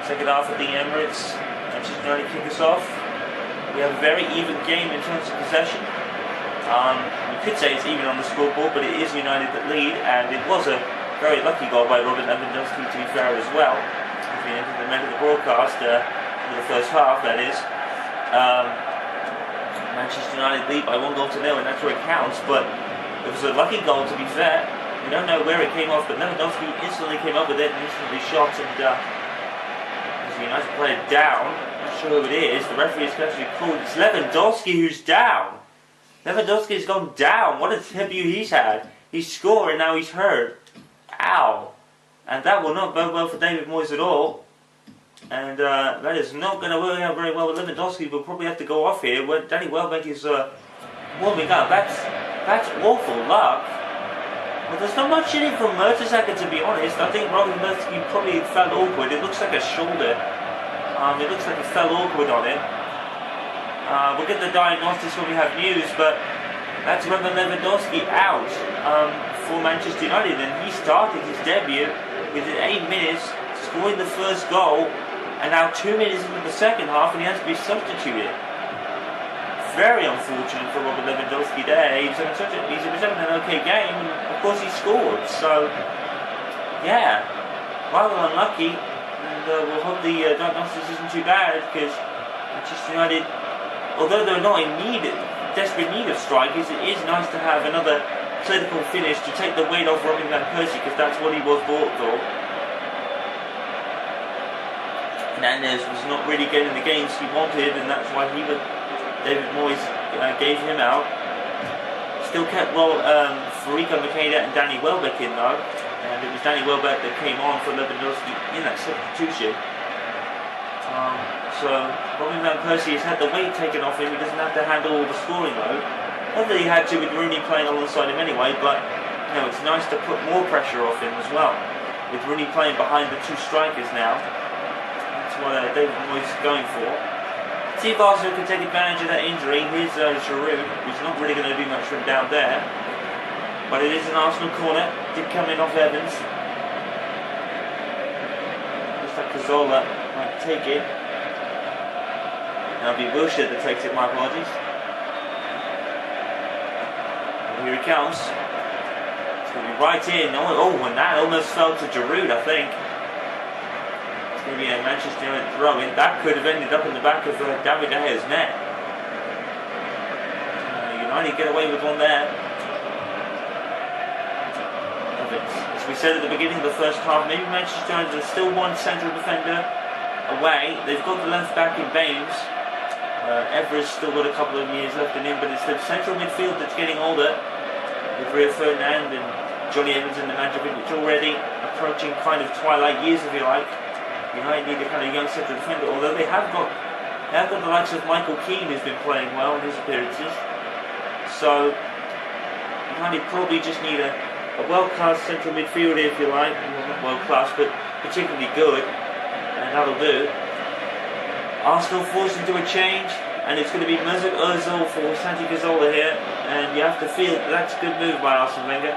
Second half at the Emirates. Manchester United kick us off. We have a very even game in terms of possession. We could say it's even on the scoreboard, but it is United that lead, and it was a very lucky goal by Robert Lewandowski, to be fair, as well. If we entered the end of the broadcast, for the first half, that is. Manchester United lead by 1-0, and that's where it counts, but it was a lucky goal, to be fair. We don't know where it came off, but Lewandowski instantly came up with it and instantly shot, and as the United player down, I'm not sure who it is, the referee is actually called. It's Lewandowski who's down. Lewandowski's gone down. What a debut he's had. He's scoring, now he's hurt. Ow. And that will not bode well for David Moyes at all. And that is not going to work out very well with Lewandowski. We'll probably have to go off here when Danny Welbeck is warming up. That's awful luck. Well, there's not much in it from Mertesacker, to be honest. I think Robin Lewandowski probably felt awkward. It looks like a shoulder. It looks like he fell awkward on it. We'll get the diagnostics when we have news, but that's Robin Lewandowski out for Manchester United, and he started his debut within 8 minutes, scoring the first goal, and now 2 minutes into the second half, and he has to be substituted. Very unfortunate for Robert Lewandowski there. He's having an okay game, and of course he scored. So, yeah, rather unlucky. And we'll hope the diagnostics isn't too bad, because Manchester United, although they're not in desperate need of strikers, it is nice to have another clinical finish to take the weight off Robin van Persie, because that's what he was bought for. Hernandez was not really getting the games he wanted, and that's why David Moyes gave him out. Still kept Federico Makeda and Danny Welbeck in though, and it was Danny Welbeck that came on for Lewandowski in that substitution. So Robin van Persie has had the weight taken off him. He doesn't have to handle all the scoring load. Not that he had to with Rooney playing alongside him anyway, but it's nice to put more pressure off him as well. With Rooney playing behind the two strikers now, that's what David Moyes is going for. See if Arsenal can take advantage of that injury. Here's Giroud, who's not really going to do much for him down there. But it is an Arsenal corner. Did come in off Evans. Looks like Cazorla might take it. That'll be Wilshere that takes it, my apologies. And here he comes. It's going to be right in. Oh, and that almost fell to Giroud, I think. Maybe a Manchester United throw-in. That could have ended up in the back of David De Gea's net. United get away with one there. As we said at the beginning of the first half, maybe Manchester United is still one central defender away. They've got the left back in Baines. Everett's still got a couple of years left in him, but it's the central midfield that's getting older. With Rio Ferdinand and Johnny Evans and the Manchester, which already approaching kind of twilight years, if you like. United need a kind of young central defender, although they have got the likes of Michael Keane, who's been playing well in his appearances. So United probably just need a world-class central midfielder, if you like. Well, not world-class, but particularly good, and that'll do. Arsenal forced into a change, and it's going to be Mesut Ozil for Santi Cazorla here, and you have to feel that's a good move by Arsene Wenger.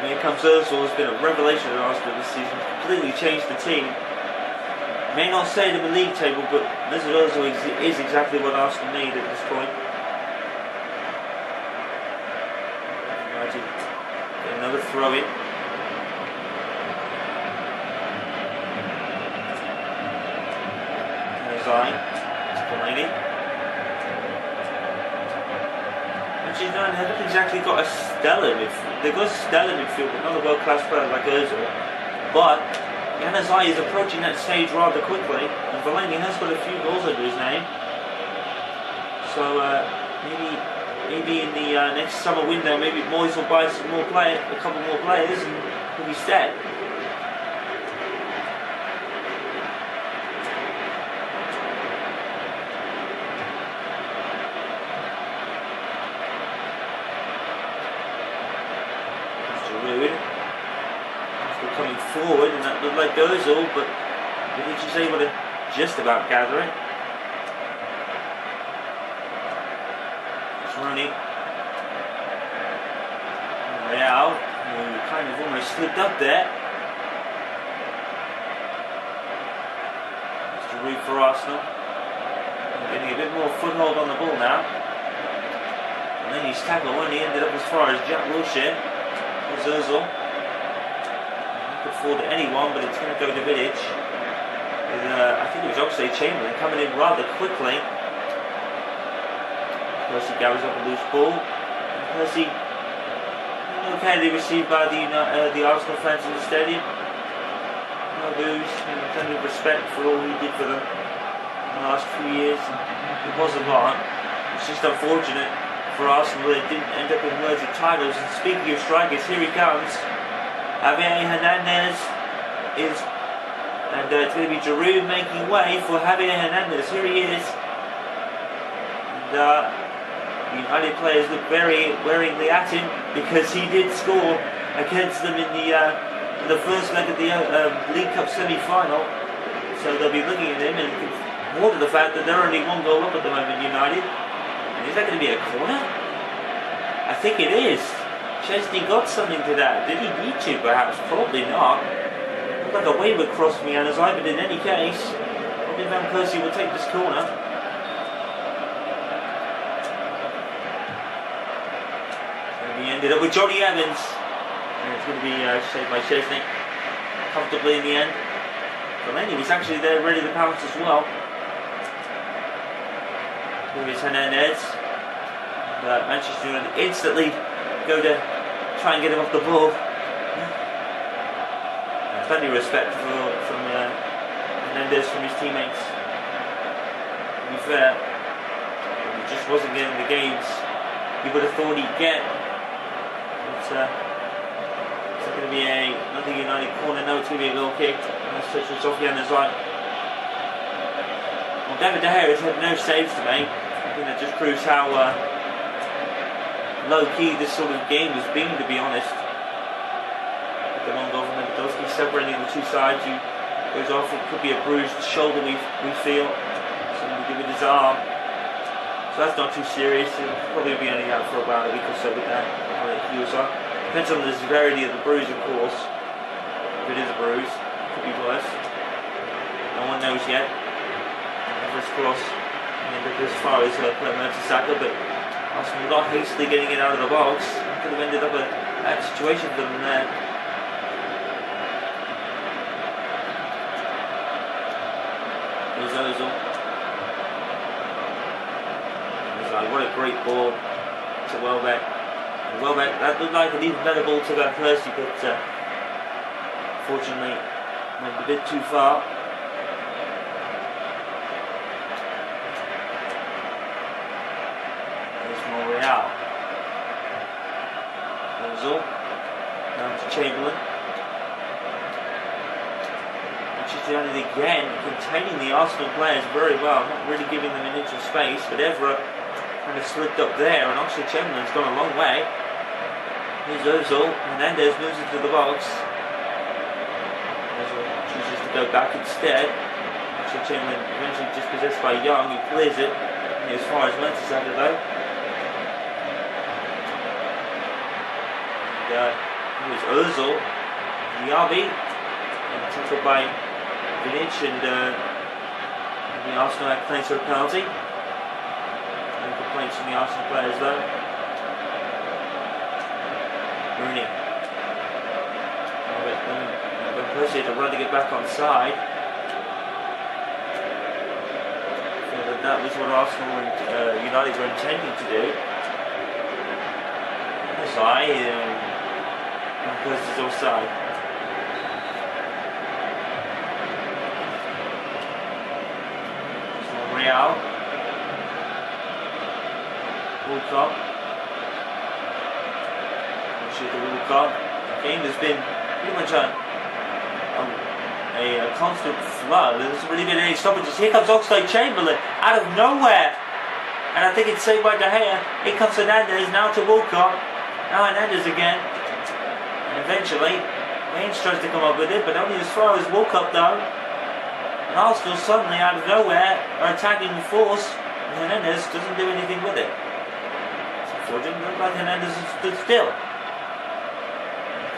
Here comes Ozil, has been a revelation at Arsenal this season, completely changed the team. May not say it in the league table, but Mesut Ozil is exactly what Arsenal need at this point. United get another throw in. Zai, Delaney. Manchester United haven't exactly got a stellar midfield. They've got a stellar midfield, but not a world-class player like Ozil. But Januzaj is approaching that stage rather quickly, and Delaney has got a few goals under his name. So maybe in the next summer window, maybe Moyes will buy some more a couple more players, and he'll be set. Coming forward, and that looked like Ozil, but did you say what a just about gather it? It's Rooney. Real, who kind of almost slipped up there. route for Arsenal. Getting a bit more foothold on the ball now. And then his tackle only ended up as far as Jack Wilshere. There's Ozil. He could fall to anyone, but it's going to go to Vidic. With, I think it was Oxlade-Chamberlain coming in rather quickly. Percy gathers up a loose ball. And Percy, okay, received by the Arsenal fans in the stadium. No boos, plenty of respect for all he did for them in the last few years. It was a lot. It's just unfortunate for Arsenal that it didn't end up in words of titles. And speaking of strikers, here he comes. Javier Hernandez is, and it's going to be Giroud making way for Javier Hernandez. Here he is. And the United players look very worryingly at him because he did score against them in the first leg of the League Cup semi-final. So they'll be looking at him, and more to the fact that they're only one goal up at the moment, United. And is that going to be a corner? I think it is. Chesney got something to that. Did he need to, perhaps? Probably not. Looked like a wayward cross from Januzaj, but in any case, Robin Van Persie will take this corner. He ended up with Johnny Evans, and it's going to be saved by Chesney comfortably in the end. Fellaini was actually there ready to pounce as well. Here is Hernandez. And, Manchester United instantly go to try and get him off the ball. And plenty of respect from Hernandez from his teammates. To be fair, he just wasn't getting the games he would have thought he'd get. It's going to be another United corner. No, it's going to be a goal kick. Nice touch from Sofiane Januzaj. Well, David De Gea has had no saves to make. I think that just proves how low-key this sort of game has been, to be honest. With the one goal from Lewandowski separating the two sides, he goes off. It could be a bruised shoulder, we feel. Somebody give it his arm. So that's not too serious. He'll probably be only out for about a week or so with that. Depends on the severity of the bruise, of course. If it is a bruise, it could be worse. No one knows yet. First cross, and as far as Mertesacker, but Arsenal not hastily getting it out of the box. Could have ended up a bad situation for them there. Here's Ozil. What a great ball to Welbeck. And Welbeck, that looked like an even better ball to Van Persie, but fortunately went a bit too far. There's Montreal. Ozil. Down to Chamberlain. Manchester United again containing the Arsenal players very well, not really giving them an inch of space, but Evra kind of slipped up there, and Oxlade-Chamberlain's gone a long way. Here's Ozil. Hernandez moves into the box. Ozil chooses to go back instead. Oxlade-Chamberlain eventually dispossessed by Young, who clears it. And as far as Mertesacker though. And here's Ozil. Diaby. And tackled by Vidic, and the Arsenal had claims for a penalty. No complaints from the Arsenal players though. Rooney. Van Persie had to run to get back on side. So that was what Arsenal and United were intending to do. Offside. Van Persie's offside. Real. Walcott. Shoot the Walcott. Game has been pretty much a constant flow. There's really been any stoppages. Here comes Oxlade-Chamberlain out of nowhere. And I think it's saved by De Gea. Here comes Hernandez, now to Walcott. Now Hernandez again. And eventually, Baines tries to come up with it, but only as far as Walcott though. And Arsenal suddenly, out of nowhere, are attacking with force, and Hernandez doesn't do anything with it. So it didn't look like Hernandez stood still.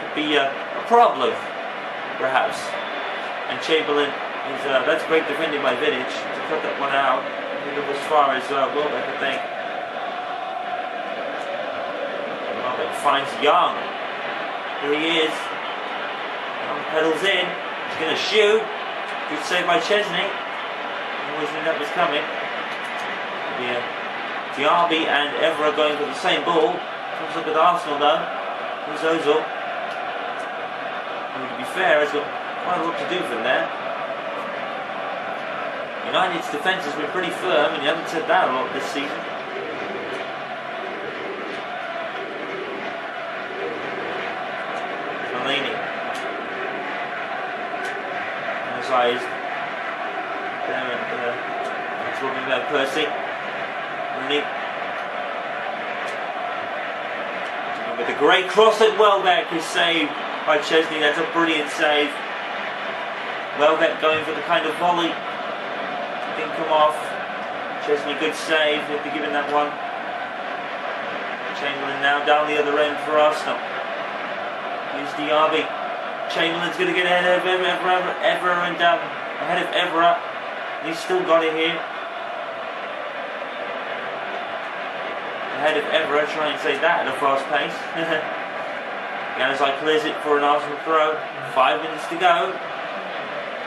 Could be a problem, perhaps. And Chamberlain That's great defending by Vidic to cut that one out. I think it was as far as Welbeck, I think. Welbeck finds Young. Here he is. Young pedals in. He's going to shoot. Good save by Chesney. Always knew that was coming. Yeah. Diaby and Evra going for the same ball. Let's look at Arsenal though. Here's Ozil. To be fair, he's got quite a lot to do from there. United's defence has been pretty firm, and you haven't said that a lot this season. Fellaini. And his eyes there, and talking about Percy. Rooney. With a great cross at Welbeck is saved by Chesney. That's a brilliant save. Welbeck going for the kind of volley. Didn't come off. Chesney, good save. He'll be given that one. Chamberlain now down the other end for Arsenal. Here's Diaby. Chamberlain's going to get ahead of Evra and ahead of Evra. He's still got it here. Ahead of Evra, try and say that at a fast pace. Januzaj clears it for an Arsenal throw. 5 minutes to go.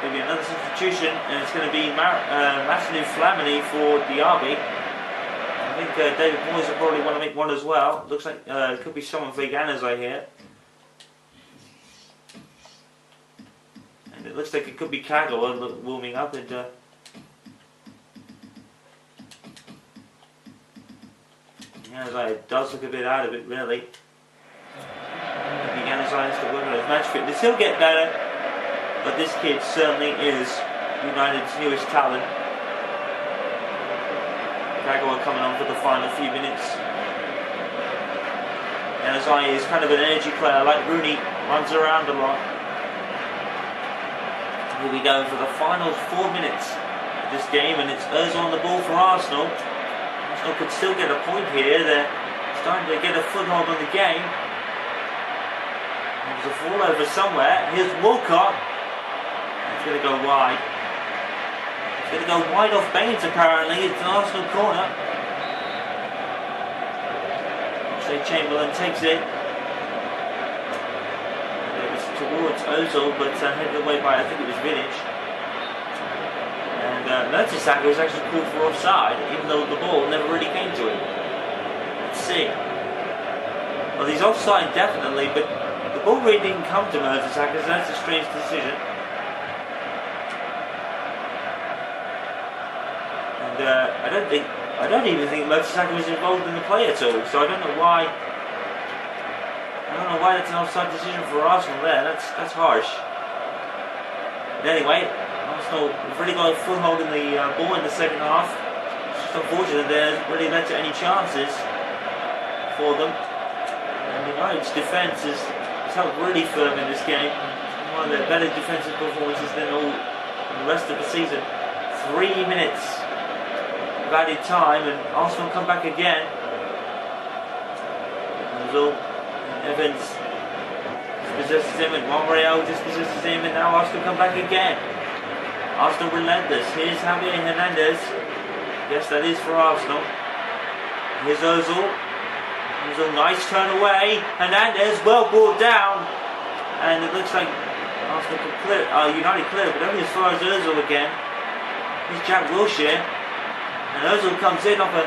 Going to be another substitution, and it's going to be Masnu Flamini for Diaby. I think David Moyes will probably want to make one as well. Looks like it could be someone for Januzaj here. And it looks like it could be Kagawa warming up. And Januzaj does look a bit out of it, really. Maybe Januzaj has to work on his match fitness. He'll get better. But this kid certainly is United's newest talent. Kagawa coming on for the final few minutes. Januzaj is kind of an energy player, like Rooney, runs around a lot. Here we go for the final 4 minutes of this game, and it's Ozil on the ball for Arsenal. Arsenal could still get a point here. They're starting to get a foothold on the game. There's a fall over somewhere. Here's Walcott. It's going to go wide. It's going to go wide off Baines apparently. It's an Arsenal corner. So Chamberlain takes it. It was towards Ozil, but headed away by, I think it was Vidic. And Mertesacker was actually called for offside, even though the ball never really came to him. Let's see. Well, he's offside definitely, but the ball really didn't come to Mertesacker, so that's a strange decision. I don't even think Mertesacker was involved in the play at all. So I don't know why. That's an offside decision for Arsenal there. That's harsh. But anyway, Arsenal have really got a foothold in the ball in the second half. It's just unfortunate they haven't really led to any chances for them. And United's defence is held really firm in this game. One of their better defensive performances than all the rest of the season. 3 minutes of added time, and Arsenal come back again. Ozil and Evans possesses him, and Monreal just possesses him, and now Arsenal come back again. Arsenal relentless. Here's Javier Hernandez. Yes, that is for Arsenal. Here's Ozil. Ozil, nice turn away. Hernandez, well brought down, and it looks like Arsenal can clear, United clear, but only as far as Ozil again. Here's Jack Wilshere. And Ozil comes in off a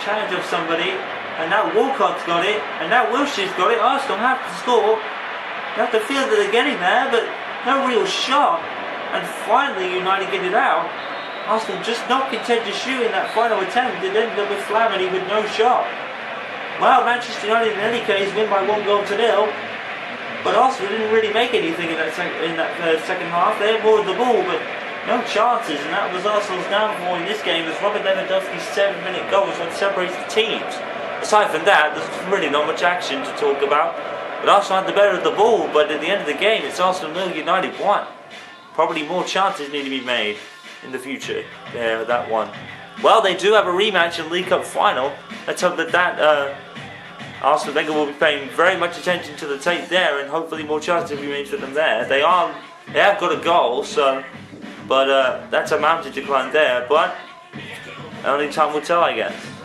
challenge of somebody, and now Walcott's got it, and now Wilshere's got it. Arsenal have to score. You have to feel that they're getting there, but no real shot. And finally United get it out. Arsenal just not content to shoot in that final attempt. It ended up with Flamini with no shot. Well, Manchester United in any case win by 1-0. But Arsenal didn't really make anything in that second half. They had more of the ball, but no chances, and that was Arsenal's downfall in this game, as Robert Lewandowski's 7-minute goal was what separates the teams. Aside from that, there's really not much action to talk about. But Arsenal had the better of the ball, but at the end of the game, it's Arsenal 0, United 1. Probably more chances need to be made in the future there with that one. Well, they do have a rematch in League Cup final. Let's hope that Arsene Wenger will be paying very much attention to the tape there, and hopefully more chances will be made for them there. They have got a goal, so But that's a mountain to climb there, but only time will tell, I guess.